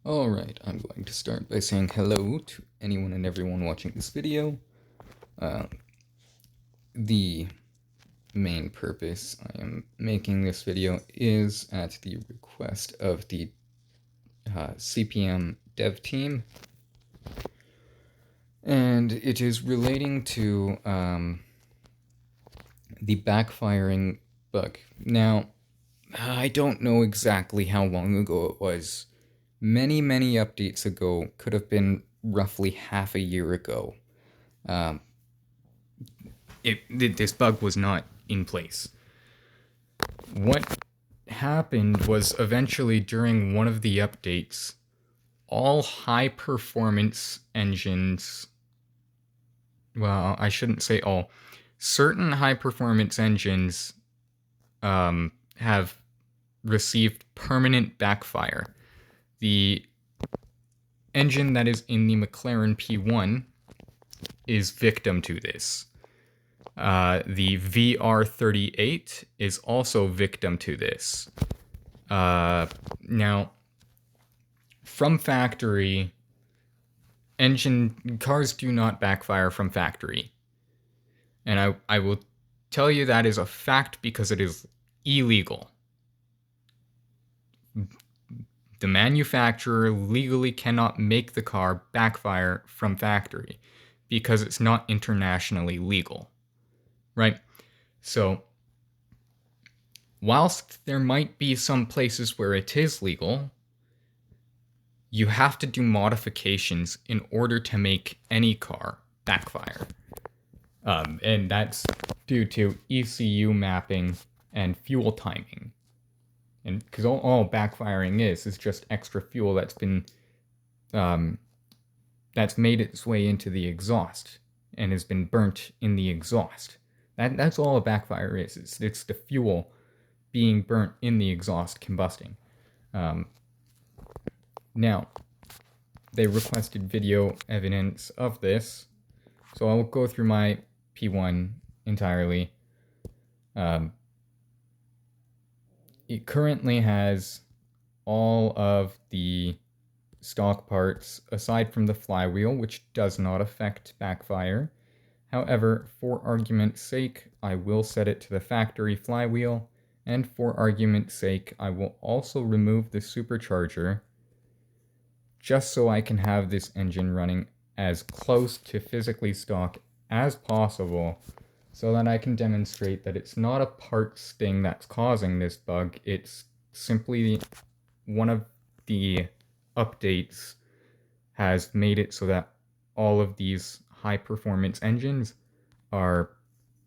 Alright, I'm going to start by saying hello to anyone and everyone watching this video. The main purpose I am making this video is at the request of the CPM Dev team, and it is relating to the backfiring bug. Now, I don't know exactly how long ago it was. Many updates ago, could have been roughly half a year ago. This bug was not in place. What happened was eventually during one of the updates, all high-performance engines, well, I shouldn't say all, certain high-performance engines have received permanent backfire. The engine that is in the McLaren P1 is victim to this. The VR38 is also victim to this. Now, from factory, cars do not backfire from factory. And I will tell you that is a fact because it is illegal. The manufacturer legally cannot make the car backfire from factory because it's not internationally legal, right? So, whilst there might be some places where it is legal, you have to do modifications in order to make any car backfire. And that's due to ECU mapping and fuel timing. And because all backfiring is just extra fuel that's been that's made its way into the exhaust and has been burnt in the exhaust. That's all a backfire is. It's the fuel being burnt in the exhaust combusting. Now, they requested video evidence of this, so I'll go through my P1 entirely. It currently has all of the stock parts aside from the flywheel, which does not affect backfire. However, for argument's sake, I will set it to the factory flywheel, and for argument's sake, I will also remove the supercharger just so I can have this engine running as close to physically stock as possible, so that I can demonstrate that it's not a parts thing that's causing this bug. It's simply one of the updates has made it so that all of these high-performance engines are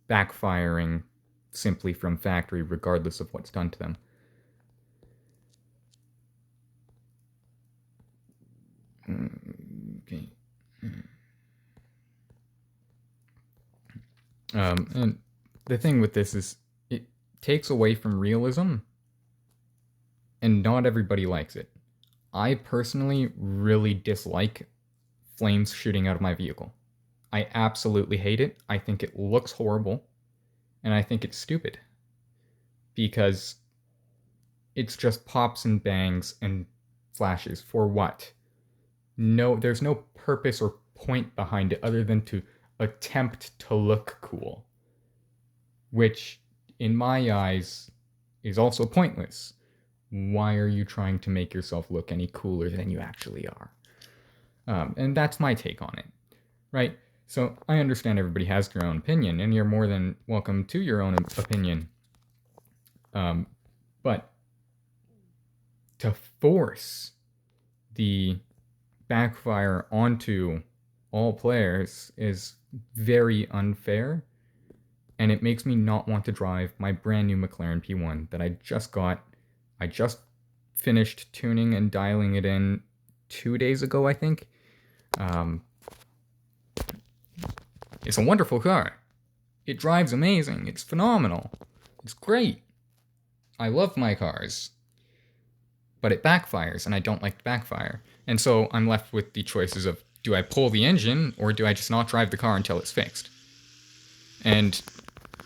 backfiring simply from factory, regardless of what's done to them. Okay. And the thing with this is it takes away from realism, and not everybody likes it. I personally really dislike flames shooting out of my vehicle. I absolutely hate it. I think it looks horrible, and I think it's stupid. Because it's just pops and bangs and flashes. For what? No, there's no purpose or point behind it other than to attempt to look cool, which in my eyes is also pointless. Why are you trying to make yourself look any cooler than you actually are? And that's my take on it, right? So I understand everybody has their own opinion, and you're more than welcome to your own opinion. But to force the backfire onto all players is very unfair, and it makes me not want to drive my brand new McLaren P1 that I just got. I just finished tuning and dialing it in 2 days ago, I think. It's a wonderful car. It drives amazing. It's phenomenal. It's great. I love my cars. But it backfires, and I don't like to backfire. And so I'm left with the choices of, do I pull the engine, or do I just not drive the car until it's fixed? And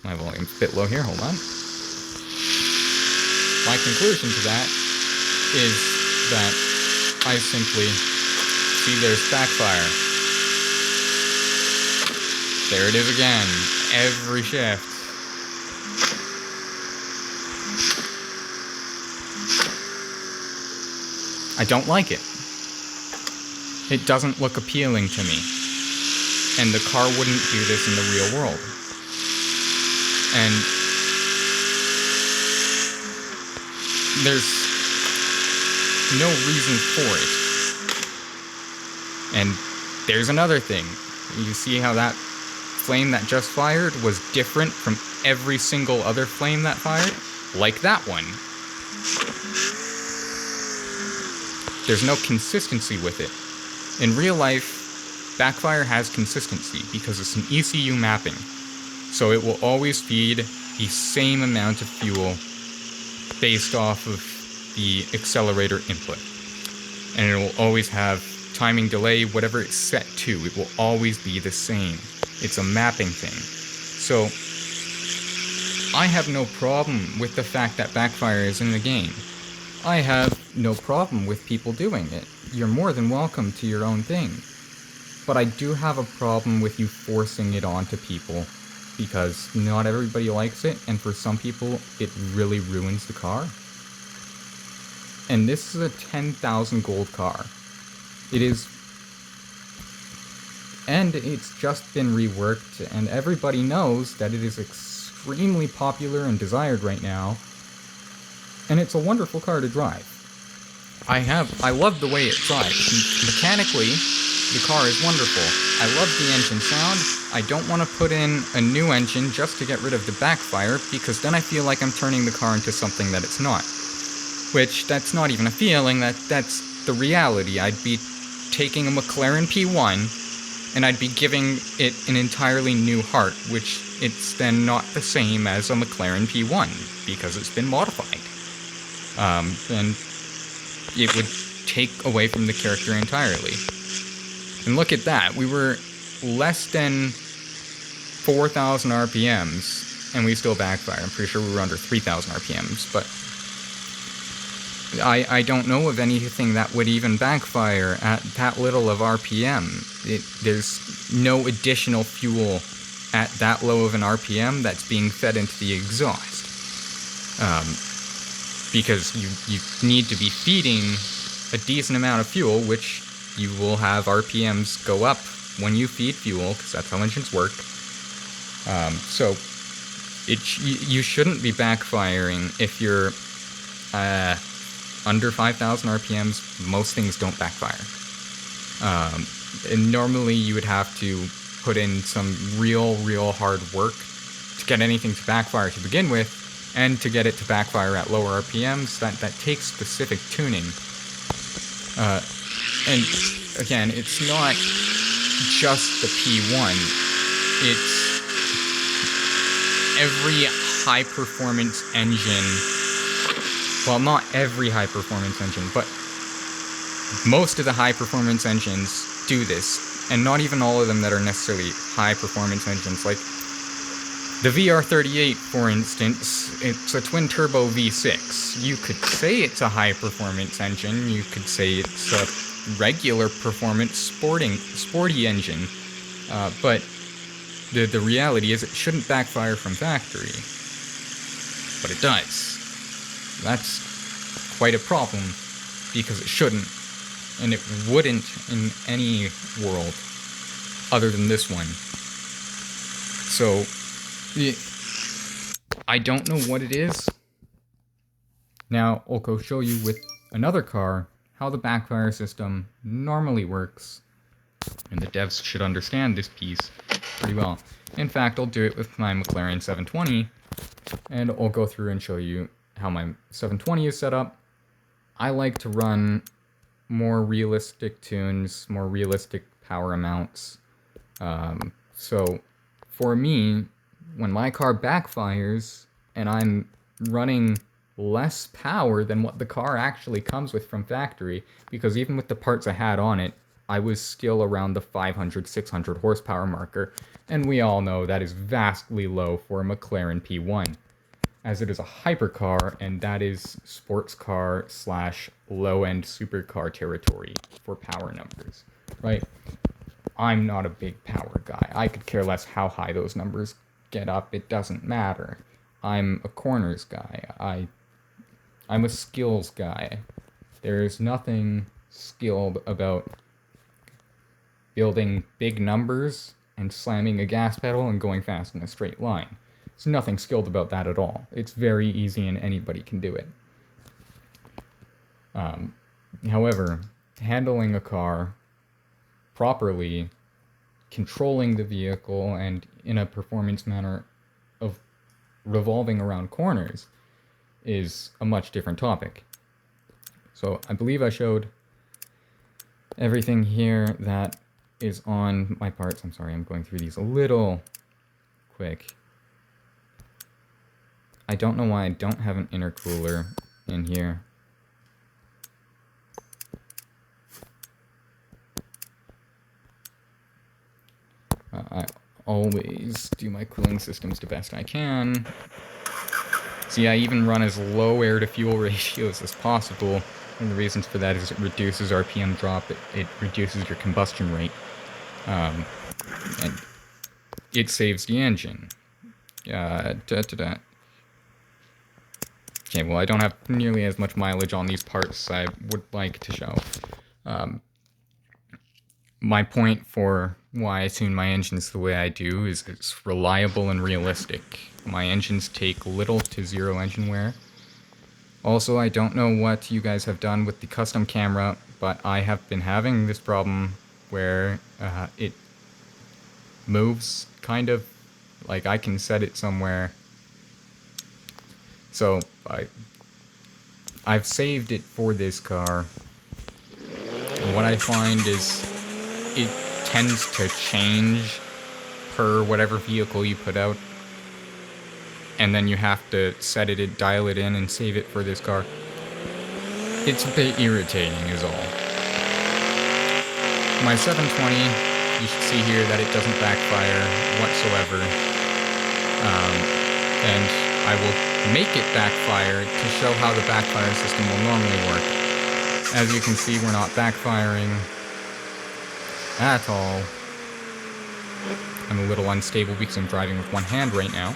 my volume's a bit low here, hold on. My conclusion to that is that I simply see there's backfire. There it is again. Every shift. I don't like it. It doesn't look appealing to me. And the car wouldn't do this in the real world. And there's no reason for it. And there's another thing. You see how that flame that just fired was different from every single other flame that fired? Like that one. There's no consistency with it. In real life, backfire has consistency because it's an ECU mapping. So it will always feed the same amount of fuel based off of the accelerator input. And it will always have timing delay, whatever it's set to. It will always be the same. It's a mapping thing. So I have no problem with the fact that backfire is in the game. I have no problem with people doing it. You're more than welcome to your own thing. But I do have a problem with you forcing it onto people, because not everybody likes it, and for some people, it really ruins the car. And this is a 10,000 gold car. It is... And it's just been reworked, and everybody knows that it is extremely popular and desired right now. And it's a wonderful car to drive. I love the way it drives. Mechanically, the car is wonderful. I love the engine sound. I don't want to put in a new engine just to get rid of the backfire, because then I feel like I'm turning the car into something that it's not. Which, that's not even a feeling, that's the reality. I'd be taking a McLaren P1, and I'd be giving it an entirely new heart, which it's then not the same as a McLaren P1, because it's been modified. And it would take away from the character entirely. And look at that, we were less than 4,000 RPMs, and we still backfire. I'm pretty sure we were under 3,000 RPMs, but I don't know of anything that would even backfire at that little of RPM. There's no additional fuel at that low of an RPM that's being fed into the exhaust. Because you need to be feeding a decent amount of fuel, which you will have RPMs go up when you feed fuel, because that's how engines work. So you shouldn't be backfiring if you're under 5,000 RPMs. Most things don't backfire. And normally you would have to put in some real hard work to get anything to backfire to begin with. And to get it to backfire at lower RPMs, that takes specific tuning. And again, it's not just the P1. It's every high-performance engine. Well, not every high-performance engine, but most of the high-performance engines do this. And not even all of them that are necessarily high-performance engines. Like the VR38, for instance, it's a twin-turbo V6. You could say it's a high-performance engine. You could say it's a regular performance sporty engine. But the reality is it shouldn't backfire from factory. But it does. That's quite a problem, because it shouldn't. And it wouldn't in any world other than this one. So I don't know what it is. Now, I'll go show you with another car how the backfire system normally works. And the devs should understand this piece pretty well. In fact, I'll do it with my McLaren 720. And I'll go through and show you how my 720 is set up. I like to run more realistic tunes, more realistic power amounts. So for me, when my car backfires and I'm running less power than what the car actually comes with from factory, because even with the parts I had on it, I was still around the 500, 600 horsepower marker, and we all know that is vastly low for a McLaren P1. as it is a hypercar, and that is sports car slash low-end supercar territory for power numbers, right? I'm not a big power guy. I could care less how high those numbers get up. It doesn't matter. I'm a corners guy. I'm a skills guy. There's nothing skilled about building big numbers and slamming a gas pedal and going fast in a straight line. There's nothing skilled about that at all. It's very easy and anybody can do it. However, handling a car properly, controlling the vehicle, and in a performance manner of revolving around corners is a much different topic. So I believe I showed everything here that is on my parts. I'm sorry, I'm going through these a little quick. I don't know why I don't have an intercooler in here. I always do my cooling systems the best I can. See, I even run as low air-to-fuel ratios as possible, and the reasons for that is it reduces RPM drop, it reduces your combustion rate, and it saves the engine. Okay, well, I don't have nearly as much mileage on these parts as I would like to show. My point for why I tune my engines the way I do is it's reliable and realistic. My engines take little to zero engine wear. Also, I don't know what you guys have done with the custom camera, but I have been having this problem where it moves, kind of. Like, I can set it somewhere. So, I've saved it for this car. And what I find is it tends to change per whatever vehicle you put out. And then you have to set it, dial it in, and save it for this car. It's a bit irritating is all. My 720, you should see here that it doesn't backfire whatsoever. And I will make it backfire to show how the backfire system will normally work. As you can see, we're not backfiring at all. I'm a little unstable because I'm driving with one hand right now.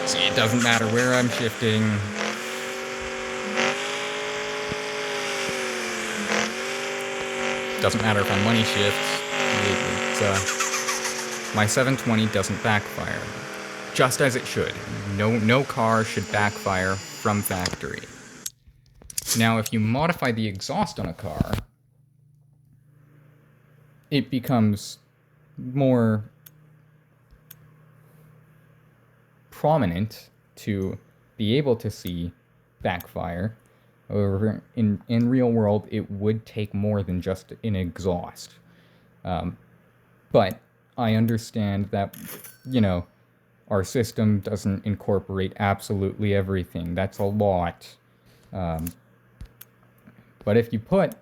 See, it doesn't matter where I'm shifting. Doesn't matter if I'm money shifts. My 720 doesn't backfire. Just as it should. No car should backfire from factory. Now, if you modify the exhaust on a car, it becomes more prominent to be able to see backfire. However, in real world, it would take more than just an exhaust. But I understand that, you know, our system doesn't incorporate absolutely everything. That's a lot. But if you put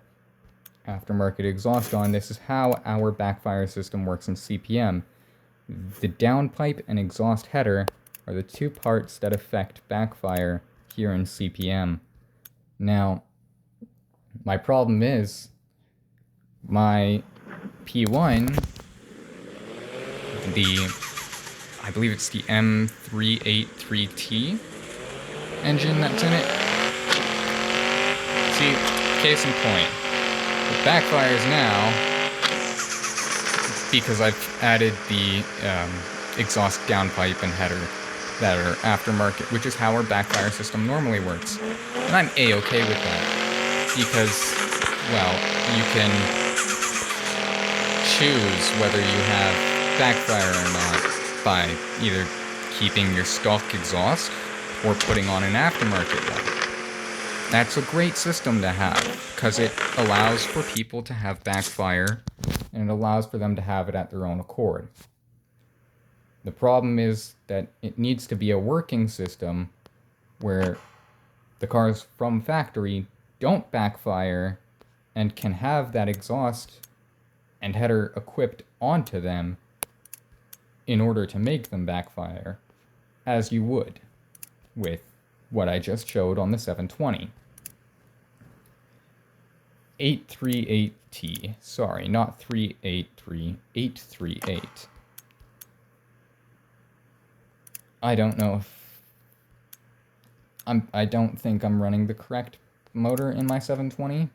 aftermarket exhaust on, this is how our backfire system works in CPM. The downpipe and exhaust header are the two parts that affect backfire here in CPM. Now, my problem is my P1, I believe it's the M383T engine that's in it. See, case in point, it backfires now because I've added the exhaust downpipe and header that are aftermarket, which is how our backfire system normally works. And I'm A-okay with that because, well, you can choose whether you have backfire or not by either keeping your stock exhaust or putting on an aftermarket one. That's a great system to have because it allows for people to have backfire and it allows for them to have it at their own accord. The problem is that it needs to be a working system where the cars from factory don't backfire and can have that exhaust and header equipped onto them in order to make them backfire, as you would with what I just showed on the 720. 838T. Sorry, not 383. 838. I don't know if I don't think I'm running the correct motor in my 720.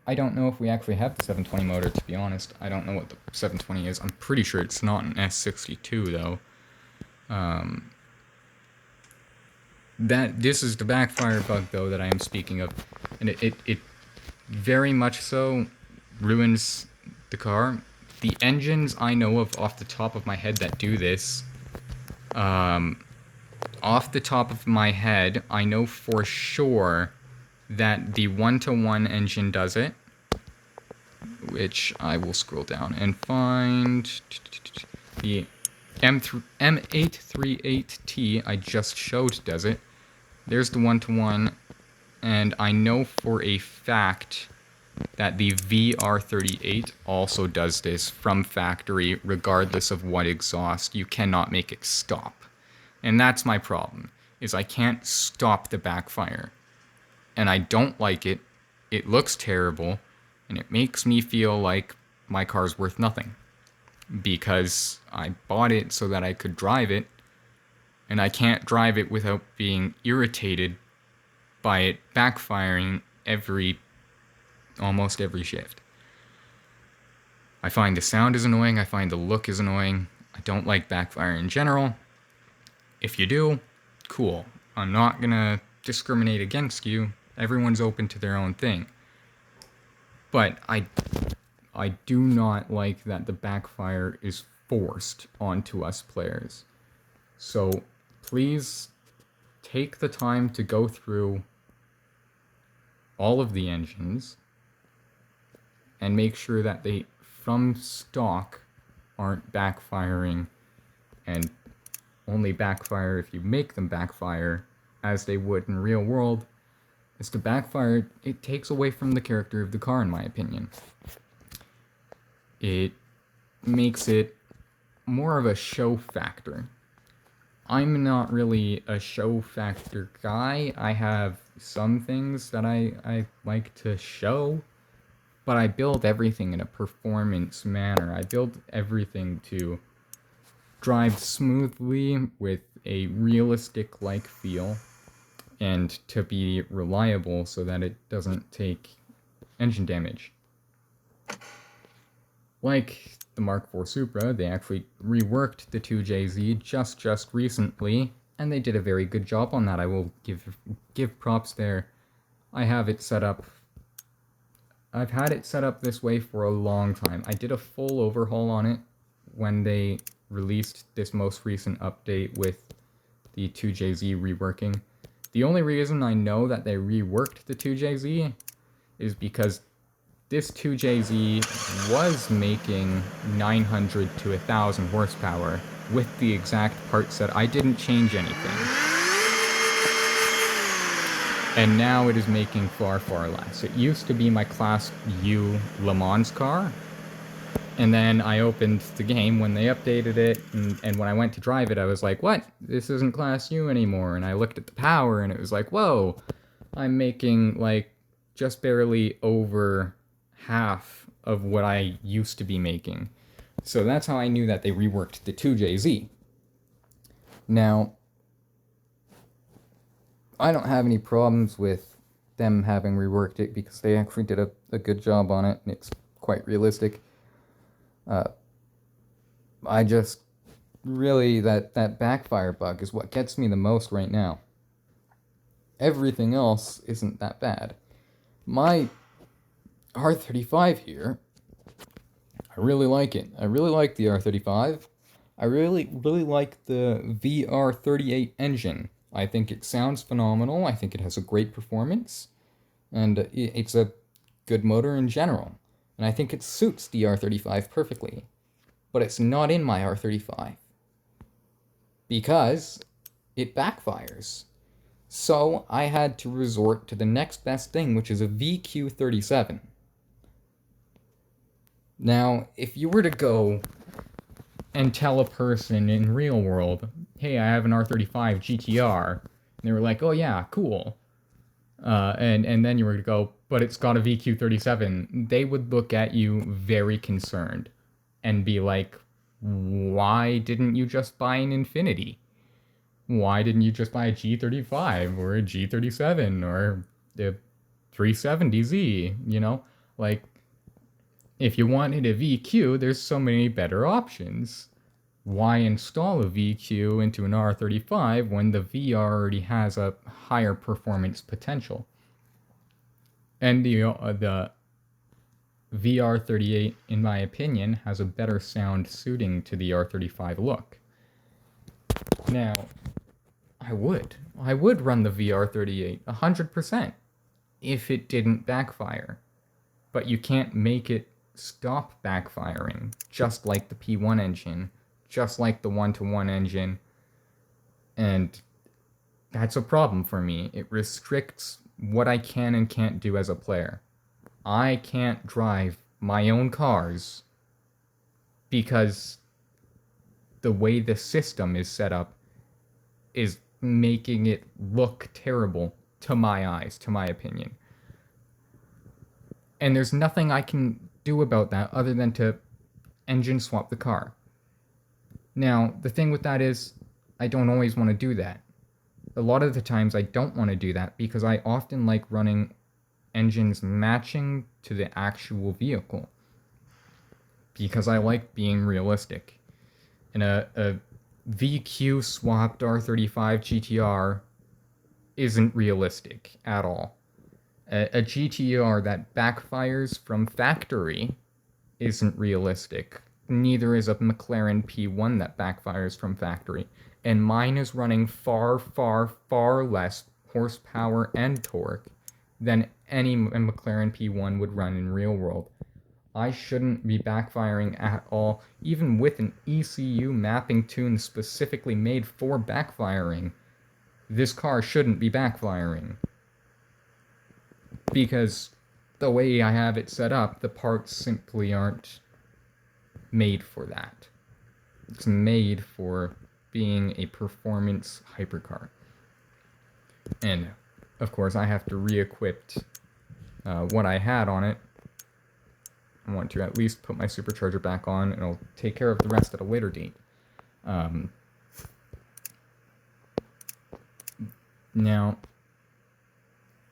I don't know if we actually have the 720 motor, to be honest. I don't know what the 720 is. I'm pretty sure it's not an S62, though. This is the backfire bug, though, that I am speaking of. And it very much so ruins the car. The engines I know of off the top of my head that do this, off the top of my head, I know for sure that the 1-to-1 engine does it, which I will scroll down and find. The M838T I just showed does it. There's the 1-to-1, and I know for a fact that the VR38 also does this from factory, regardless of what exhaust. You cannot make it stop. And that's my problem, is I can't stop the backfire. And I don't like it. It looks terrible, and it makes me feel like my car's worth nothing. Because I bought it so that I could drive it, and I can't drive it without being irritated by it backfiring almost every shift. I find the sound is annoying, I find the look is annoying, I don't like backfire in general. If you do, cool. I'm not gonna discriminate against you. Everyone's open to their own thing. But I do not like that the backfire is forced onto us players. So please take the time to go through all of the engines and make sure that they, from stock, aren't backfiring, and only backfire if you make them backfire, as they would in real world. Is to backfire, it takes away from the character of the car, in my opinion. It makes it more of a show factor. I'm not really a show factor guy. I have some things that I like to show, but I build everything in a performance manner. I build everything to drive smoothly with a realistic-like feel, and to be reliable so that it doesn't take engine damage. Like the Mark IV Supra, they actually reworked the 2JZ just recently, and they did a very good job on that. I will give props there. I have it set up. I've had it set up this way for a long time. I did a full overhaul on it when they released this most recent update with the 2JZ reworking. The only reason I know that they reworked the 2JZ is because this 2JZ was making 900 to 1,000 horsepower with the exact parts that I didn't change anything. And now it is making far less. It used to be my Class U Le Mans car, and then I opened the game when they updated it, and when I went to drive it, I was like, what? This isn't Class U anymore. And I looked at the power, and it was like, whoa, I'm making, like, just barely over half of what I used to be making. So that's how I knew that they reworked the 2JZ. Now, I don't have any problems with them having reworked it, because they actually did a good job on it, and it's quite realistic. I just really, that backfire bug is what gets me the most right now. Everything else isn't that bad. My R35 here, I really like it. I really like the R35. I really like the VR38 engine. I think it sounds phenomenal. I think it has a great performance, and it's a good motor in general. And I think it suits the R35 perfectly. But it's not in my R35, because it backfires. So I had to resort to the next best thing, which is a VQ37. Now, if you were to go and tell a person in real world, hey, I have an R35 GTR, and they were like, oh yeah, cool. And then you were to go, but it's got a VQ37, they would look at you very concerned and be like, why didn't you just buy an Infinity? Why didn't you just buy a G35 or a G37 or the 370Z? You know, like, if you wanted a VQ, there's so many better options. Why install a VQ into an R35 when the VR already has a higher performance potential? And the VR38, in my opinion, has a better sound suiting to the R35 look. Now, I would run the VR38 100% if it didn't backfire. But you can't make it stop backfiring, just like the P1 engine, just like the 1-to-1 engine. And that's a problem for me. It restricts what I can and can't do as a player. I can't drive my own cars because the way the system is set up is making it look terrible to my eyes, to my opinion. And there's nothing I can do about that other than to engine swap the car. Now, the thing with that is, I don't always want to do that. A lot of the times I don't want to do that because I often like running engines matching to the actual vehicle. Because I like being realistic. And a VQ swapped R35 GTR isn't realistic at all. A GTR that backfires from factory isn't realistic. Neither is a McLaren P1 that backfires from factory. And mine is running far, far, far less horsepower and torque than any McLaren P1 would run in real world. I shouldn't be backfiring at all, even with an ECU mapping tune specifically made for backfiring. This car shouldn't be backfiring. Because the way I have it set up, the parts simply aren't made for that. It's made for being a performance hypercar. And, of course, I have to re-equip what I had on it. I want to at least put my supercharger back on, and I'll take care of the rest at a later date. Now,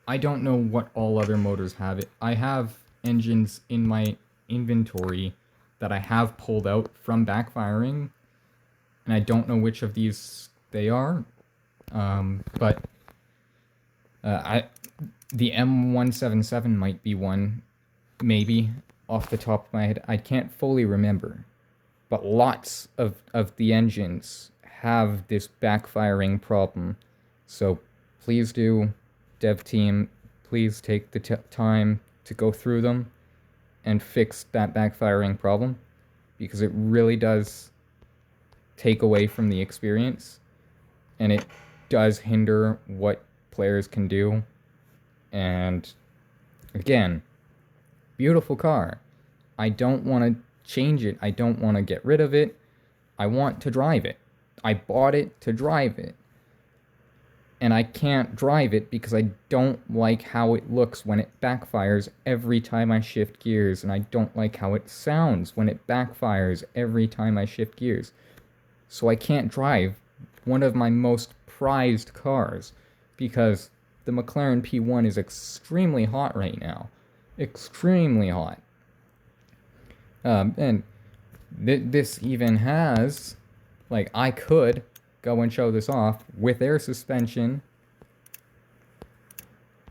I don't know what all other motors have it. I have engines in my inventory that I have pulled out from backfiring, and I don't know which of these they are. But the M177 might be one, maybe, off the top of my head. I can't fully remember. But lots of the engines have this backfiring problem. So please do, dev team, please take the time to go through them and fix that backfiring problem, because it really does take away from the experience, and it does hinder what players can do. And again, beautiful car. I don't want to change it. I don't want to get rid of it. I want to drive it. I bought it to drive it. And I can't drive it because I don't like how it looks when it backfires every time I shift gears, and I don't like how it sounds when it backfires every time I shift gears. So I can't drive one of my most prized cars because the McLaren P1 is extremely hot right now. Extremely hot. And this even has, like, I could go and show this off with air suspension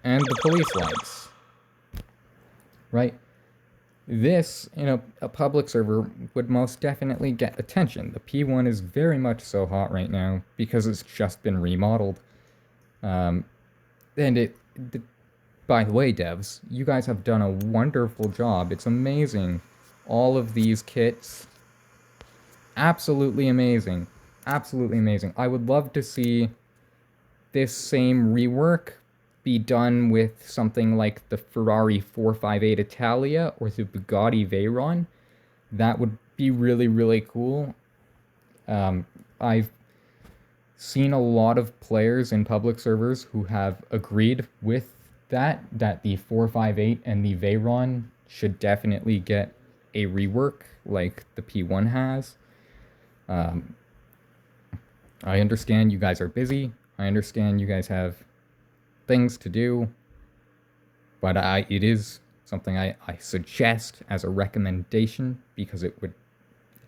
and the police lights, right? This, in a public server, would most definitely get attention. The P1 is very much so hot right now because it's just been remodeled. And by the way, devs, you guys have done a wonderful job. It's amazing. All of these kits, absolutely amazing. Absolutely amazing. I would love to see this same rework be done with something like the Ferrari 458 Italia or the Bugatti Veyron, That would be really, really cool. I've seen a lot of players in public servers who have agreed with that the 458 and the Veyron should definitely get a rework like the P1 has. Um, I understand you guys are busy. I understand you guys have things to do, but it is something I suggest as a recommendation because it would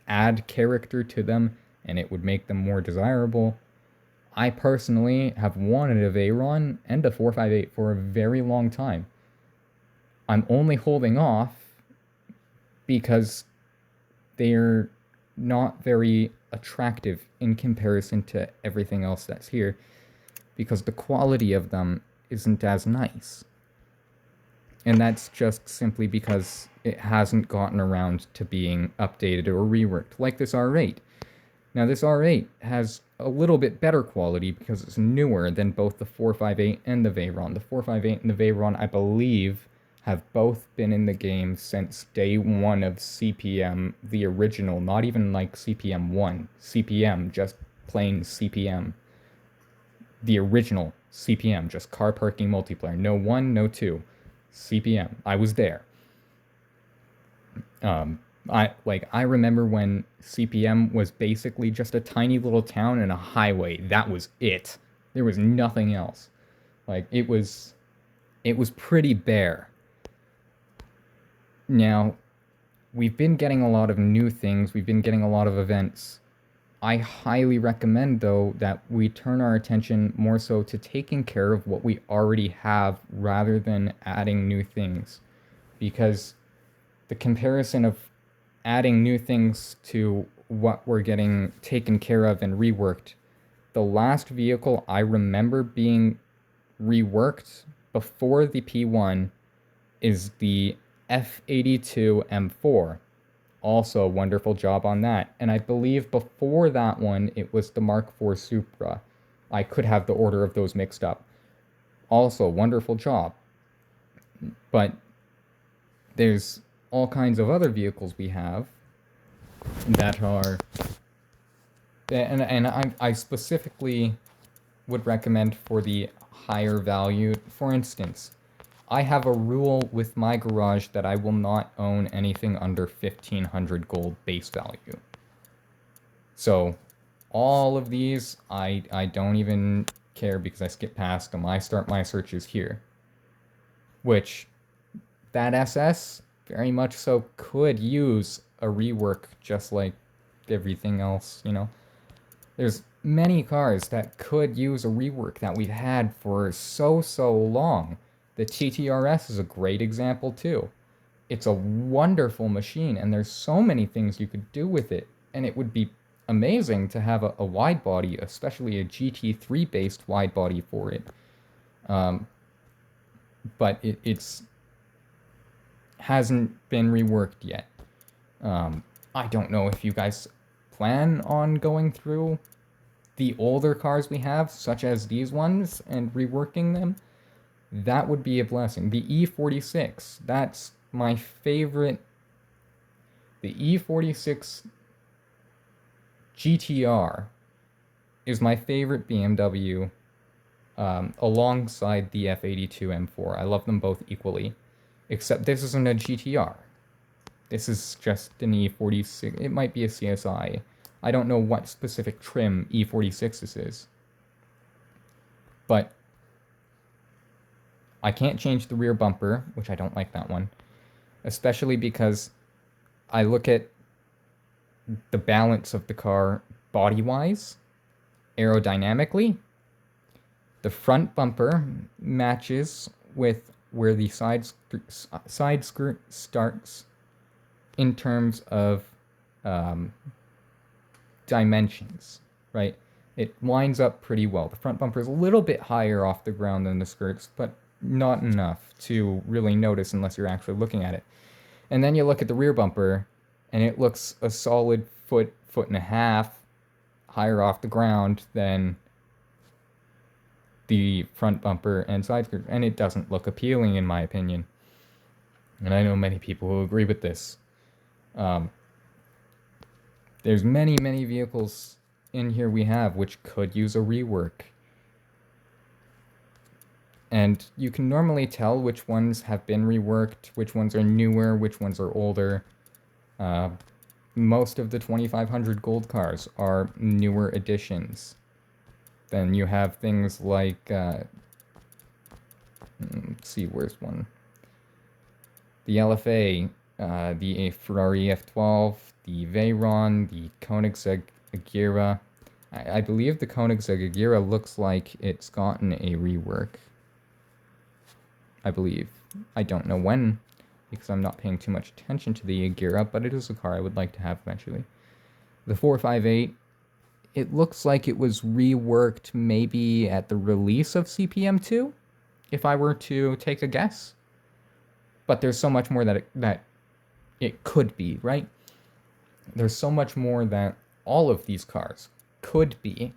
add character to them and it would make them more desirable. I personally have wanted a Veyron and a 458 for a very long time. I'm only holding off because they're not very attractive in comparison to everything else that's here, because the quality of them isn't as nice. And that's just simply because it hasn't gotten around to being updated or reworked, like this R8. Now, this R8 has a little bit better quality because it's newer than both the 458 and the Veyron. The 458 and the Veyron, I believe, have both been in the game since day one of CPM, the original, not even like CPM 1. CPM, just plain CPM. The original CPM, just car parking multiplayer. No 1, no 2. CPM. I was there. I remember when CPM was basically just a tiny little town and a highway. That was it. There was nothing else. Like it was pretty bare. Now, we've been getting a lot of new things. We've been getting a lot of events. I highly recommend though that we turn our attention more so to taking care of what we already have rather than adding new things. Because the comparison of adding new things to what we're getting taken care of and reworked. The last vehicle I remember being reworked before the P1 is the F82 M4. Also, a wonderful job on that. And I believe before that one, it was the Mark IV Supra. I could have the order of those mixed up. Also, wonderful job. But there's all kinds of other vehicles we have that are, and I specifically would recommend for the higher value. For instance, I have a rule with my garage that I will not own anything under 1,500 gold base value. So all of these, I don't even care because I skip past them. I start my searches here. Which, that SS, very much so, could use a rework just like everything else, you know? There's many cars that could use a rework that we've had for so long. The TTRS is a great example too. It's a wonderful machine and there's so many things you could do with it, and it would be amazing to have a wide body, especially a GT3 based wide body for it. But it's hasn't been reworked yet. I don't know if you guys plan on going through the older cars we have, such as these ones, and reworking them. That would be a blessing. The E46, that's my favorite. The E46 GTR is my favorite BMW, alongside the F82 M4. I love them both equally. Except this isn't a GTR. This is just an E46. It might be a CSI. I don't know what specific trim E46 this is. But I can't change the rear bumper, which I don't like that one. Especially because I look at the balance of the car body-wise, aerodynamically. The front bumper matches with where the side skirt starts in terms of dimensions, right? It lines up pretty well. The front bumper is a little bit higher off the ground than the skirts, but not enough to really notice unless you're actually looking at it. And then you look at the rear bumper, and it looks a solid foot and a half higher off the ground than the front bumper and side skirt, and it doesn't look appealing in my opinion. And I know many people who agree with this. There's many, many vehicles in here we have which could use a rework. And you can normally tell which ones have been reworked, which ones are newer, which ones are older. Most of the 2500 gold cars are newer editions. Then you have things like, let's see, where's one? The LFA, the Ferrari F12, the Veyron, the Koenigsegg Agera. I believe the Koenigsegg Agera looks like it's gotten a rework. I believe. I don't know when, because I'm not paying too much attention to the Agera, but it is a car I would like to have eventually. The 458, it looks like it was reworked maybe at the release of CPM 2, if I were to take a guess. But there's so much more that it could be, right? There's so much more that all of these cars could be.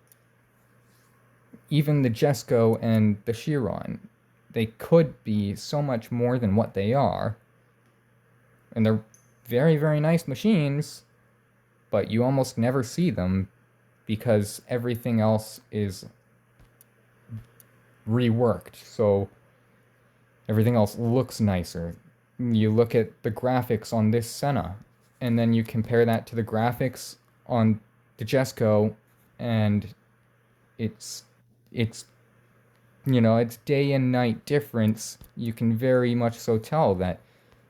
Even the Jesko and the Chiron, they could be so much more than what they are. And they're very, very nice machines, but you almost never see them because everything else is reworked. So everything else looks nicer. You look at the graphics on this Senna, and then you compare that to the graphics on the Jesko, and it's it's day and night difference. You can very much so tell that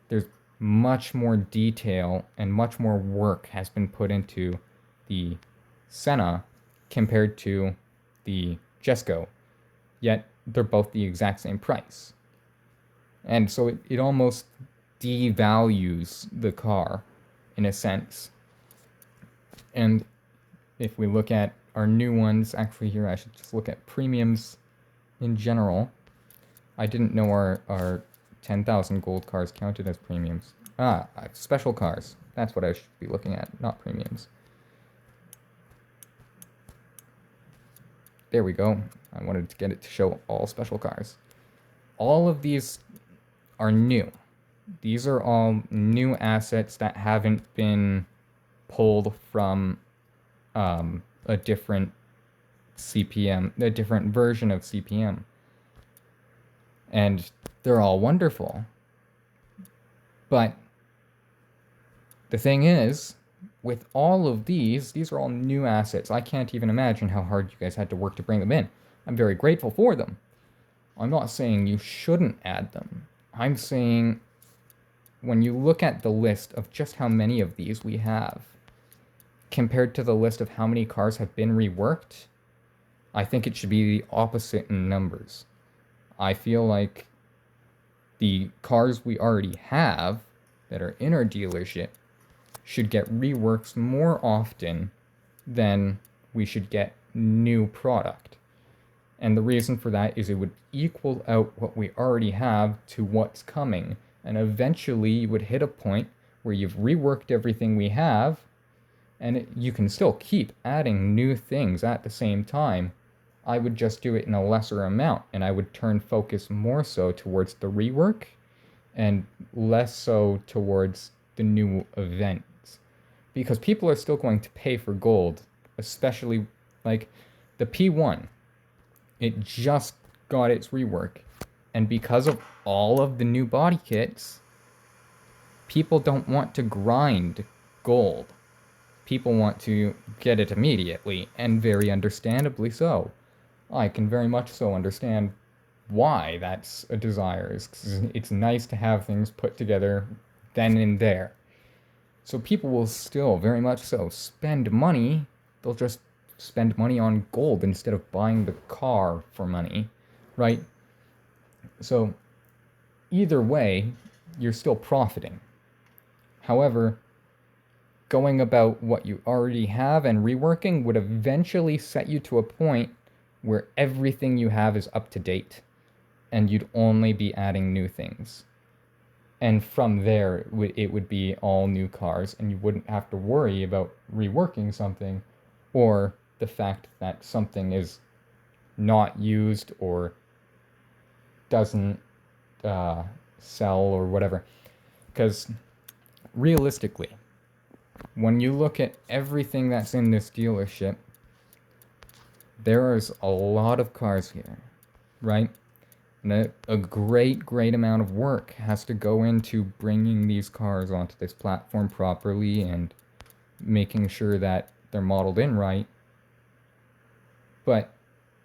there's much more detail and much more work has been put into the Senna compared to the Jesko, yet they're both the exact same price. And so it almost devalues the car in a sense. And if we look at our new ones, actually here I should just look at premiums in general. I didn't know our 10,000 gold cars counted as premiums. Special cars. That's what I should be looking at, not premiums. There we go. I wanted to get it to show all special cars. All of these are new. These are all new assets that haven't been pulled from a different CPM, a different version of CPM. And they're all wonderful. But the thing is, with all of these are all new assets. I can't even imagine how hard you guys had to work to bring them in. I'm very grateful for them. I'm not saying you shouldn't add them. I'm saying when you look at the list of just how many of these we have, compared to the list of how many cars have been reworked, I think it should be the opposite in numbers. I feel like the cars we already have that are in our dealership should get reworks more often than we should get new product. And the reason for that is it would equal out what we already have to what's coming. And eventually you would hit a point where you've reworked everything we have, and you can still keep adding new things at the same time. I would just do it in a lesser amount, and I would turn focus more so towards the rework and less so towards the new events. Because people are still going to pay for gold, especially like the P1. It just got its rework, and because of all of the new body kits, people don't want to grind gold. People want to get it immediately, and very understandably so. I can very much so understand why that's a desire. It's nice to have things put together then and there. So people will still very much so spend money. They'll just spend money on gold instead of buying the car for money, right? So either way, you're still profiting. However, going about what you already have and reworking would eventually set you to a point where everything you have is up to date and you'd only be adding new things. And from there, it would be all new cars, and you wouldn't have to worry about reworking something or the fact that something is not used or doesn't sell or whatever. Because realistically, when you look at everything that's in this dealership, there is a lot of cars here, right? And a great amount of work has to go into bringing these cars onto this platform properly and making sure that they're modeled in right. But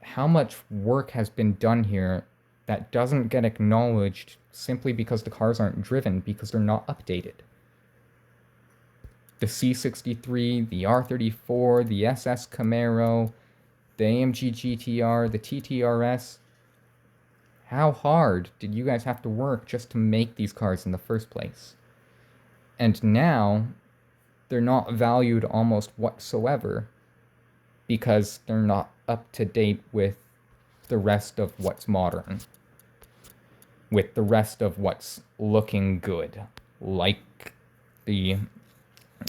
how much work has been done here that doesn't get acknowledged simply because the cars aren't driven, because they're not updated? The C63, the R34, the SS Camaro, the AMG GTR, the TTRS. How hard did you guys have to work just to make these cars in the first place? And now, they're not valued almost whatsoever because they're not up to date with the rest of what's modern, with the rest of what's looking good, like the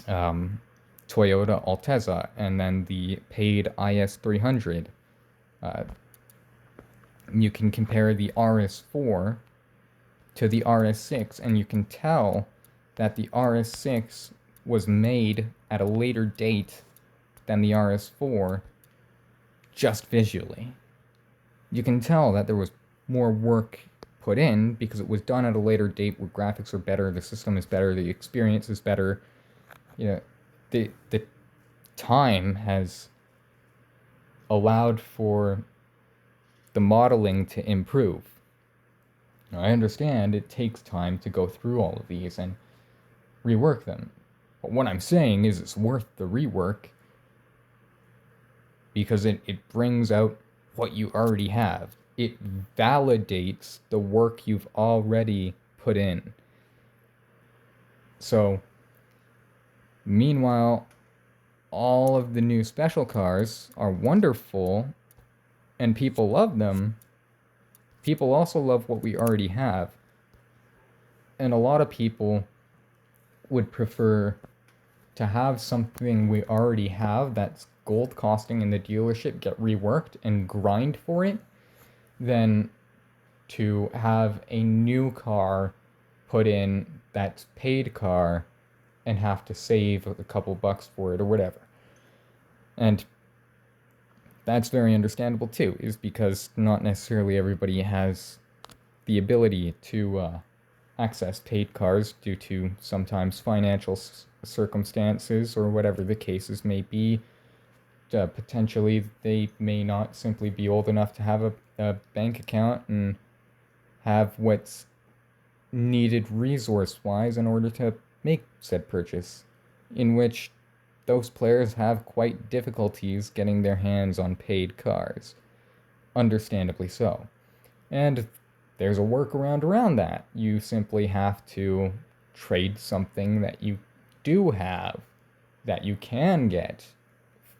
Toyota Altezza and then the paid IS300. You can compare the RS4 to the RS6, and you can tell that the RS6 was made at a later date than the RS4 just visually. You can tell that there was more work put in because it was done at a later date where graphics are better, the system is better, the experience is better. You know, the time has allowed for the modeling to improve. Now, I understand it takes time to go through all of these and rework them. But what I'm saying is it's worth the rework because it brings out what you already have. It validates the work you've already put in. So, meanwhile, all of the new special cars are wonderful and people love them. People also love what we already have. And a lot of people would prefer to have something we already have that's gold costing in the dealership get reworked and grind for it than to have a new car put in that's paid car and have to save a couple bucks for it or whatever. And that's very understandable too, is because not necessarily everybody has the ability to access paid cars due to sometimes financial circumstances or whatever the cases may be. Potentially, they may not simply be old enough to have a bank account and have what's needed resource-wise in order to make said purchase, in which those players have quite difficulties getting their hands on paid cars. Understandably so. And there's a workaround around that. You simply have to trade something that you do have, that you can get,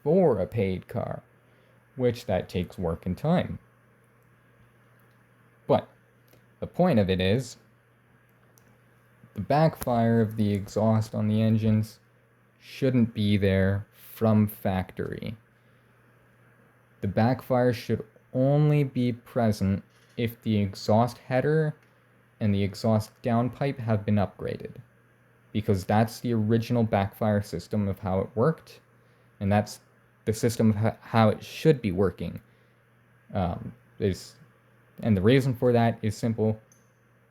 for a paid car, which that takes work and time. But the point of it is, the backfire of the exhaust on the engines shouldn't be there from factory. The backfire should only be present if the exhaust header and the exhaust downpipe have been upgraded, because that's the original backfire system of how it worked, and that's the system of how it should be working. And the reason for that is simple.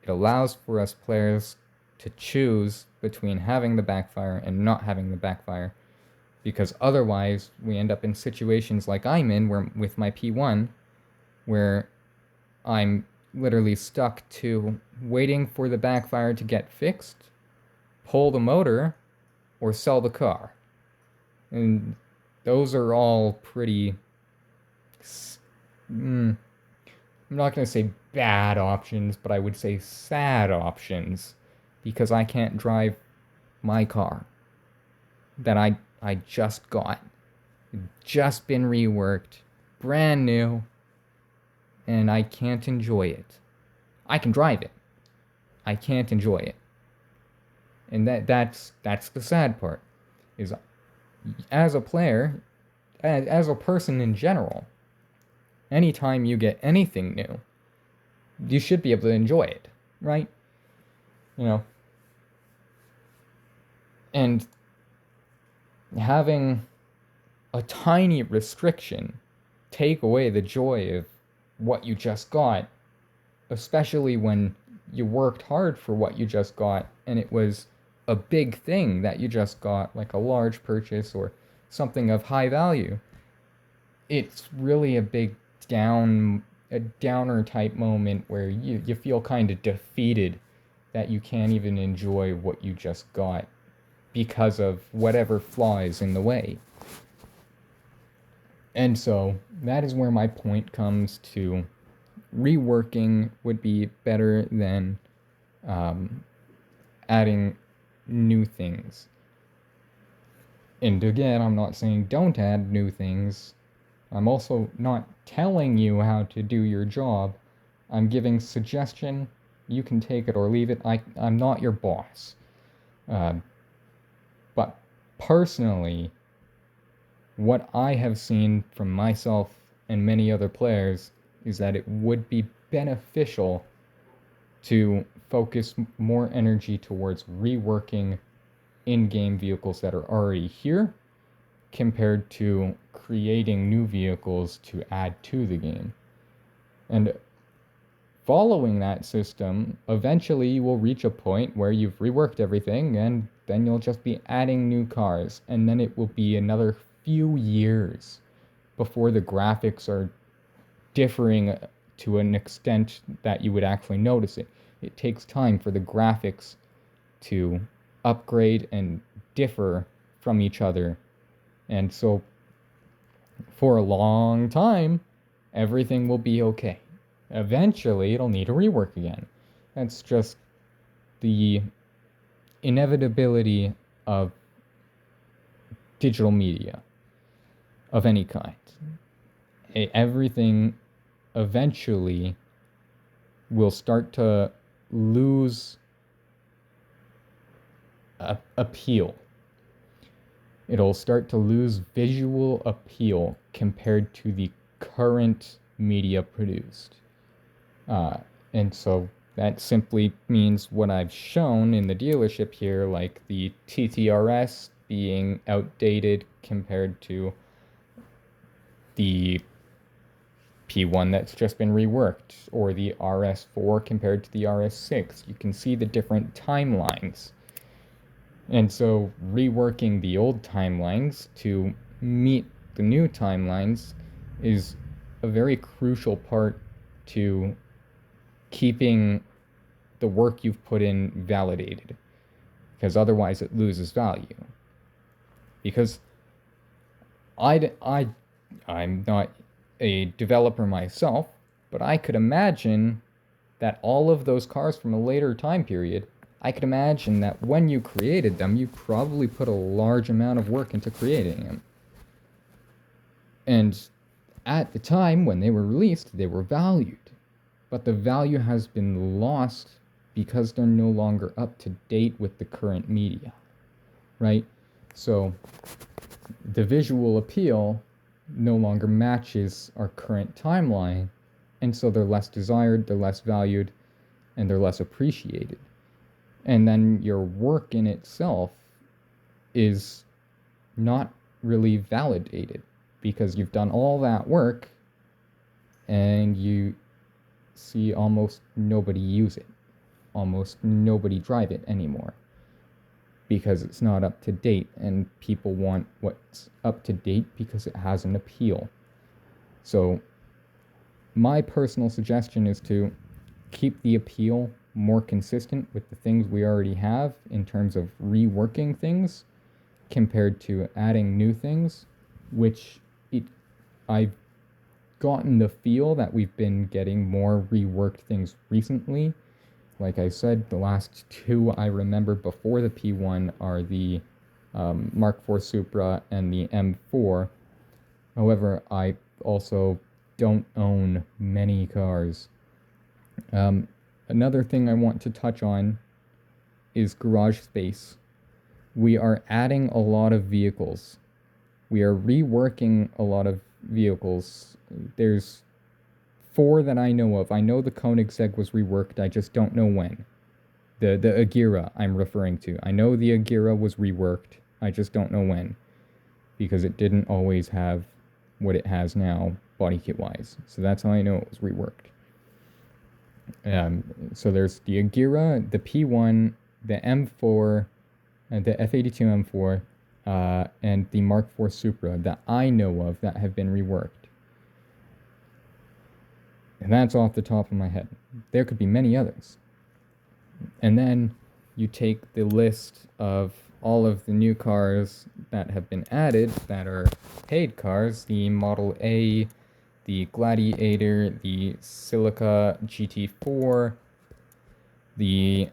It allows for us players to choose between having the backfire and not having the backfire, because otherwise we end up in situations like I'm in where with my P1, where I'm literally stuck to waiting for the backfire to get fixed, pull the motor, or sell the car. And those are all pretty... I'm not going to say bad options, but I would say sad options, because I can't drive my car that I just got. Just been reworked, brand new, and I can't enjoy it. I can drive it. I can't enjoy it. And that's the sad part, is as a player, as a person in general, anytime you get anything new, you should be able to enjoy it, right? You know? And having a tiny restriction take away the joy of what you just got, especially when you worked hard for what you just got and it was a big thing that you just got, like a large purchase or something of high value. It's really a downer type moment where you feel kind of defeated that you can't even enjoy what you just got because of whatever flaw is in the way. And so that is where my point comes to reworking would be better than adding new things. And again, I'm not saying don't add new things. I'm also not telling you how to do your job. I'm giving suggestion. You can take it or leave it. I'm not your boss. But personally, what I have seen from myself and many other players is that it would be beneficial to focus more energy towards reworking in-game vehicles that are already here compared to creating new vehicles to add to the game. And following that system, eventually you will reach a point where you've reworked everything and then you'll just be adding new cars, and then it will be another few years before the graphics are differing to an extent that you would actually notice it. It takes time for the graphics to upgrade and differ from each other. And so for a long time, everything will be okay. Eventually, it'll need a rework again. That's just the inevitability of digital media of any kind. Everything eventually will start to lose appeal. It'll start to lose visual appeal compared to the current media produced. And so that simply means what I've shown in the dealership here, like the TTRS being outdated compared to the P1 that's just been reworked, or the RS4 compared to the RS6. You can see the different timelines. And so reworking the old timelines to meet the new timelines is a very crucial part to keeping the work you've put in validated, because otherwise it loses value. Because I'm not a developer myself, but I could imagine that all of those cars from a later time period, I could imagine that when you created them, you probably put a large amount of work into creating them. And at the time when they were released, they were valued. But the value has been lost because they're no longer up to date with the current media, right? So the visual appeal no longer matches our current timeline, and so they're less desired, they're less valued, and they're less appreciated. And then your work in itself is not really validated because you've done all that work and you see almost nobody use it, almost nobody drive it anymore, because it's not up to date, and people want what's up to date because it has an appeal. So my personal suggestion is to keep the appeal more consistent with the things we already have in terms of reworking things compared to adding new things, which I've gotten the feel that we've been getting more reworked things recently. Like I said, the last two I remember before the P1 are the Mark IV Supra and the M4. However, I also don't own many cars. Another thing I want to touch on is garage space. We are adding a lot of vehicles. We are reworking a lot of vehicles. There's 4 that I know of. I know the Koenigsegg was reworked, I just don't know when. The Agera I'm referring to. I know the Agera was reworked, I just don't know when. because it didn't always have what it has now body kit wise. So that's how I know it was reworked. So there's the Agira, the P1, the M4, the F82 M4, and the Mark IV Supra that I know of that have been reworked. And that's off the top of my head. There could be many others. And then you take the list of all of the new cars that have been added that are paid cars, the Model A, the Gladiator, the Silica GT4, the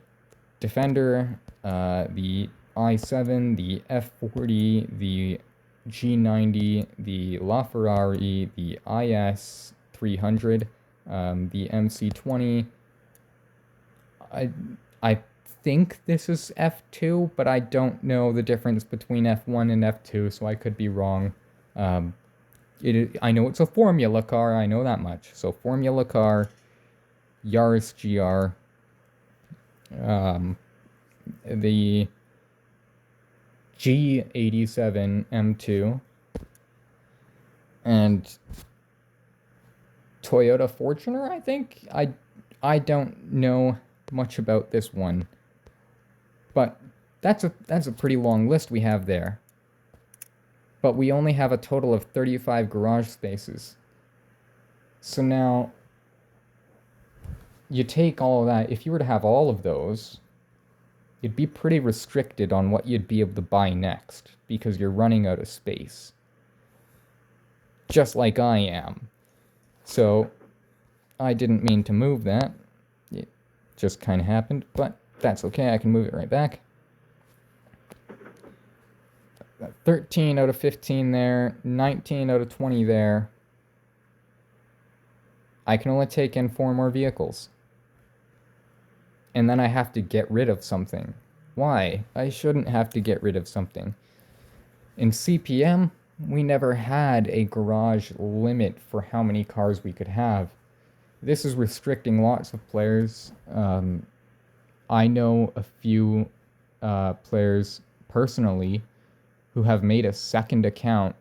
Defender, the i7, the F40, the G90, the LaFerrari, the IS300, the MC20. I think this is F2, but I don't know the difference between F1 and F2, so I could be wrong. I know it's a Formula car, I know that much. So Formula car, Yaris GR, the G87 M2, and Toyota Fortuner, I think. I don't know much about this one, but that's a pretty long list we have there. But we only have a total of 35 garage spaces. So now you take all of that, if you were to have all of those, you'd be pretty restricted on what you'd be able to buy next because you're running out of space. Just like I am. So I didn't mean to move that. It just kind of happened, but that's okay. I can move it right back. 13 out of 15 there, 19 out of 20 there. I can only take in 4 more vehicles. And then I have to get rid of something. Why? I shouldn't have to get rid of something. In CPM, we never had a garage limit for how many cars we could have. This is restricting lots of players. I know a few players personally who have made a second account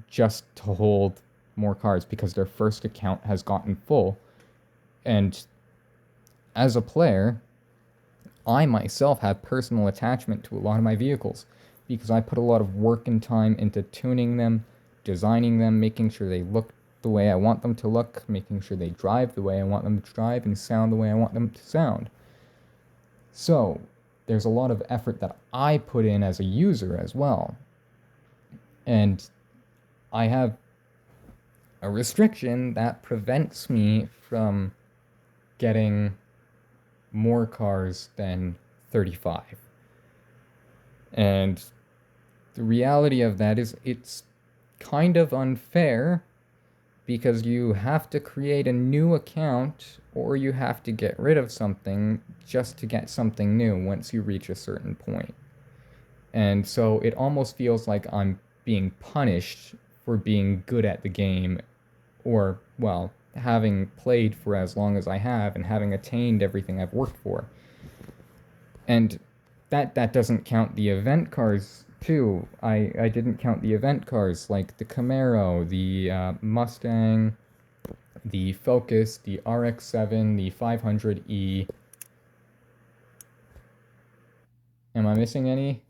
just to hold more cars because their first account has gotten full. And as a player, I myself have personal attachment to a lot of my vehicles because I put a lot of work and time into tuning them, designing them, making sure they look the way I want them to look, making sure they drive the way I want them to drive, and sound the way I want them to sound. So there's a lot of effort that I put in as a user as well. And I have a restriction that prevents me from getting more cars than 35. And the reality of that is it's kind of unfair because you have to create a new account or you have to get rid of something just to get something new once you reach a certain point. And so it almost feels like I'm being punished for being good at the game, or, well, having played for as long as I have and having attained everything I've worked for. And that doesn't count the event cars too. I didn't count the event cars like the Camaro, the Mustang, the Focus, the RX-7, the 500e. Am I missing any?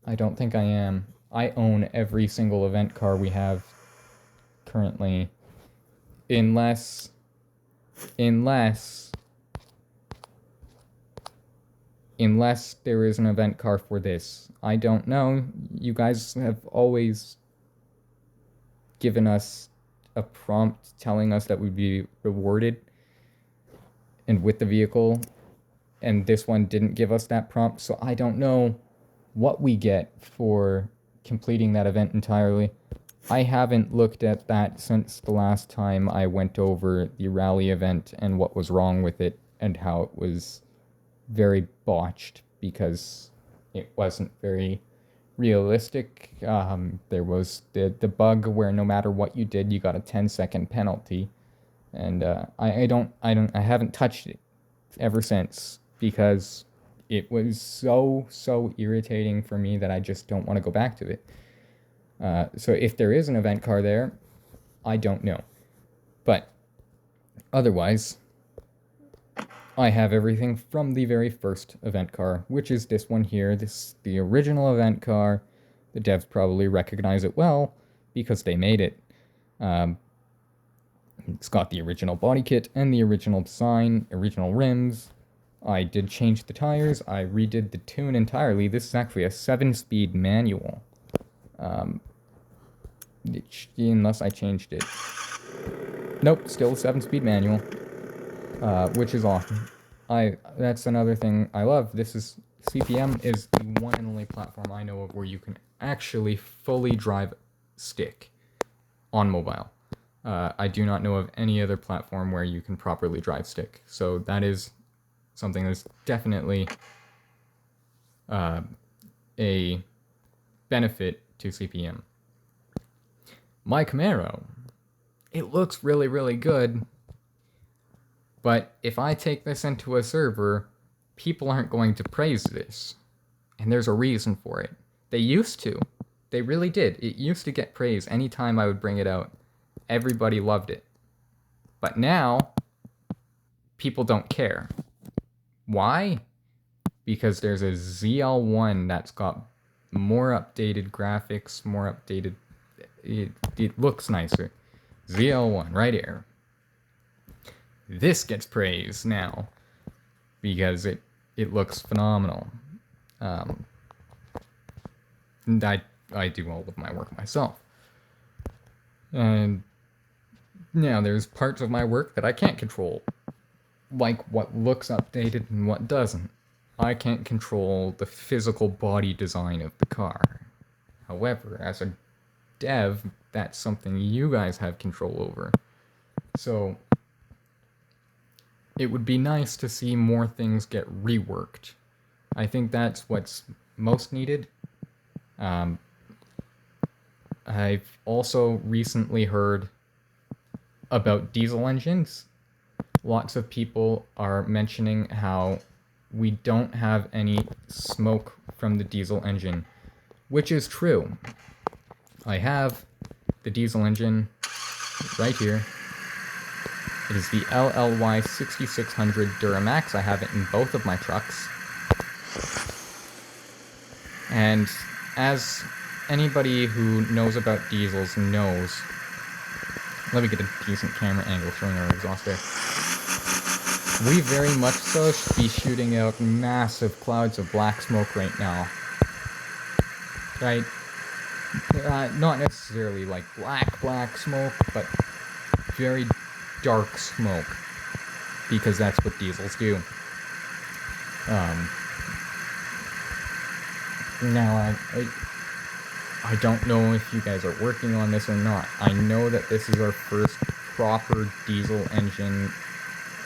I don't think I am. I own every single event car we have currently. Unless there is an event car for this. I don't know. You guys have always given us a prompt telling us that we'd be rewarded and with the vehicle, and this one didn't give us that prompt, so I don't know what we get for completing that event entirely. I haven't looked at that since the last time I went over the rally event and what was wrong with it and how it was very botched because it wasn't very realistic. There was the bug where no matter what you did, you got a 10-second penalty, and I haven't touched it ever since because it was so irritating for me that I just don't want to go back to it. So if there is an event car there, I don't know. But otherwise, I have everything from the very first event car, which is this one here. This is the original event car. The devs probably recognize it well because they made it. It's got the original body kit and the original design, original rims. I did change the tires. I redid the tune entirely. This is actually a 7-speed manual. Unless I changed it. Nope, still a 7-speed manual, which is awesome. That's another thing I love. This is CPM is the one and only platform I know of where you can actually fully drive stick on mobile. I do not know of any other platform where you can properly drive stick. So that is something that's definitely a benefit to CPM. My Camaro, it looks really, really good, but if I take this into a server, people aren't going to praise this. And there's a reason for it. They used to. They really did. It used to get praise anytime I would bring it out. Everybody loved it. But now, people don't care. Why? Because there's a ZL1 that's got more updated graphics, more updated... It looks nicer. ZL1, right here. This gets praise now because it looks phenomenal. And I do all of my work myself. And now there's parts of my work that I can't control, like what looks updated and what doesn't. I can't control the physical body design of the car. However, as a dev, that's something you guys have control over. So it would be nice to see more things get reworked. I think that's what's most needed. I've also recently heard about diesel engines. Lots of people are mentioning how we don't have any smoke from the diesel engine, which is true. I have the diesel engine right here. It is the LLY 6600 Duramax. I have it in both of my trucks. And as anybody who knows about diesels knows, let me get a decent camera angle showing our exhaust there. We very much so should be shooting out massive clouds of black smoke right now. Right? Not necessarily like black smoke, but very dark smoke, because that's what diesels do. Now, I don't know if you guys are working on this or not. I know that this is our first proper diesel engine,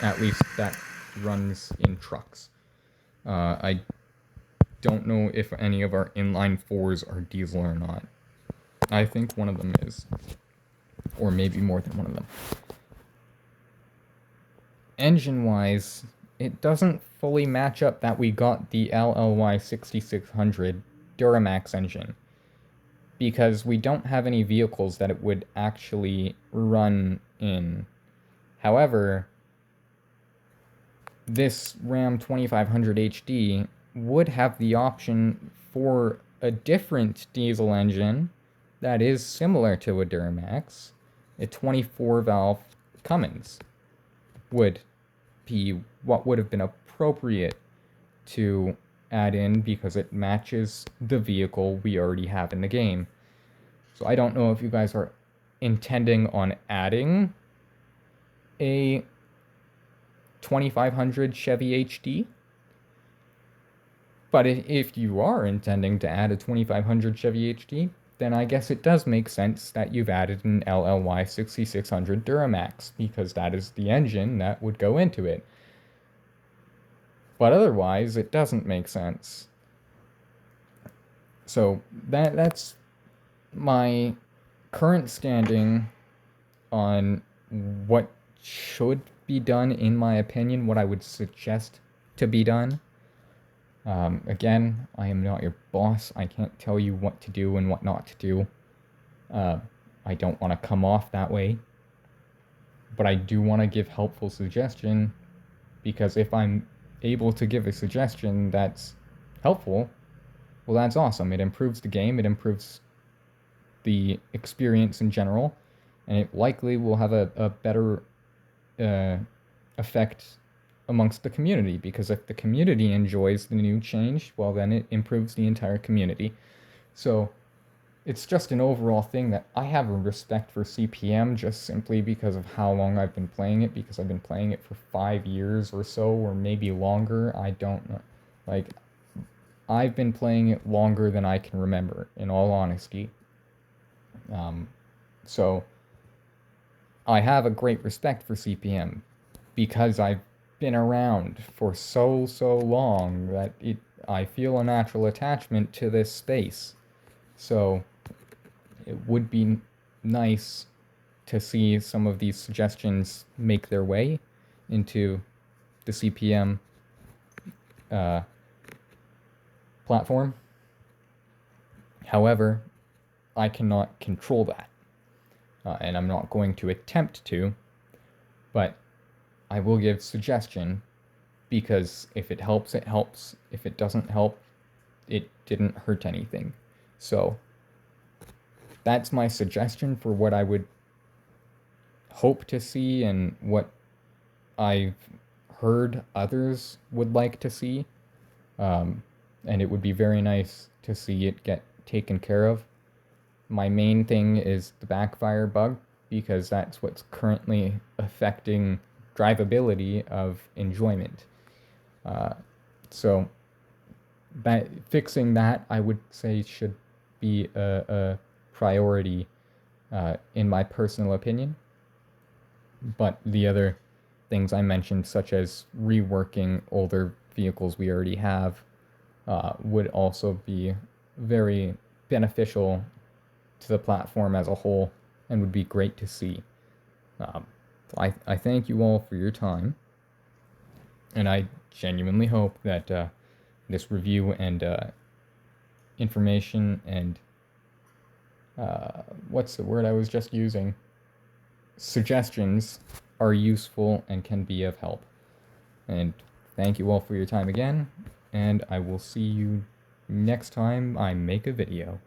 at least that runs in trucks. I don't know if any of our inline 4s are diesel or not. I think one of them is, or maybe more than one of them. Engine-wise, it doesn't fully match up that we got the LLY 6600 Duramax engine, because we don't have any vehicles that it would actually run in. However, this Ram 2500 HD would have the option for a different diesel engine that is similar to a Duramax. A 24-valve Cummins would be what would have been appropriate to add in, because it matches the vehicle we already have in the game. So I don't know if you guys are intending on adding a 2500 Chevy HD, but if you are intending to add a 2500 Chevy HD, then I guess it does make sense that you've added an LLY 6600 Duramax, because that is the engine that would go into it. But otherwise, it doesn't make sense. So that's my current standing on what should be done, in my opinion, what I would suggest to be done. Again, I am not your boss. I can't tell you what to do and what not to do. I don't want to come off that way, but I do want to give helpful suggestion, because if I'm able to give a suggestion that's helpful, well, that's awesome. It improves the game, it improves the experience in general, and it likely will have a better uh, effect amongst the community, because if the community enjoys the new change, well, then it improves the entire community. So it's just an overall thing that I have a respect for CPM, just simply because of how long I've been playing it, because I've been playing it for 5 years or so, or maybe longer. I don't know. Like, I've been playing it longer than I can remember, in all honesty. So I have a great respect for CPM, because I've been around for so long that I feel a natural attachment to this space. So it would be nice to see some of these suggestions make their way into the CPM uh, platform. However, I cannot control that, and I'm not going to attempt to, but I will give suggestion, because if it helps, it helps. If it doesn't help, it didn't hurt anything. So that's my suggestion for what I would hope to see and what I've heard others would like to see. And it would be very nice to see it get taken care of. My main thing is the backfire bug, because that's what's currently affecting drivability of enjoyment. So fixing that, I would say, should be a priority, in my personal opinion. But the other things I mentioned, such as reworking older vehicles we already have, would also be very beneficial to the platform as a whole, and would be great to see. Um, I thank you all for your time, and I genuinely hope that this review and information and what's the word I was just using? Suggestions are useful and can be of help. And thank you all for your time again, and I will see you next time I make a video.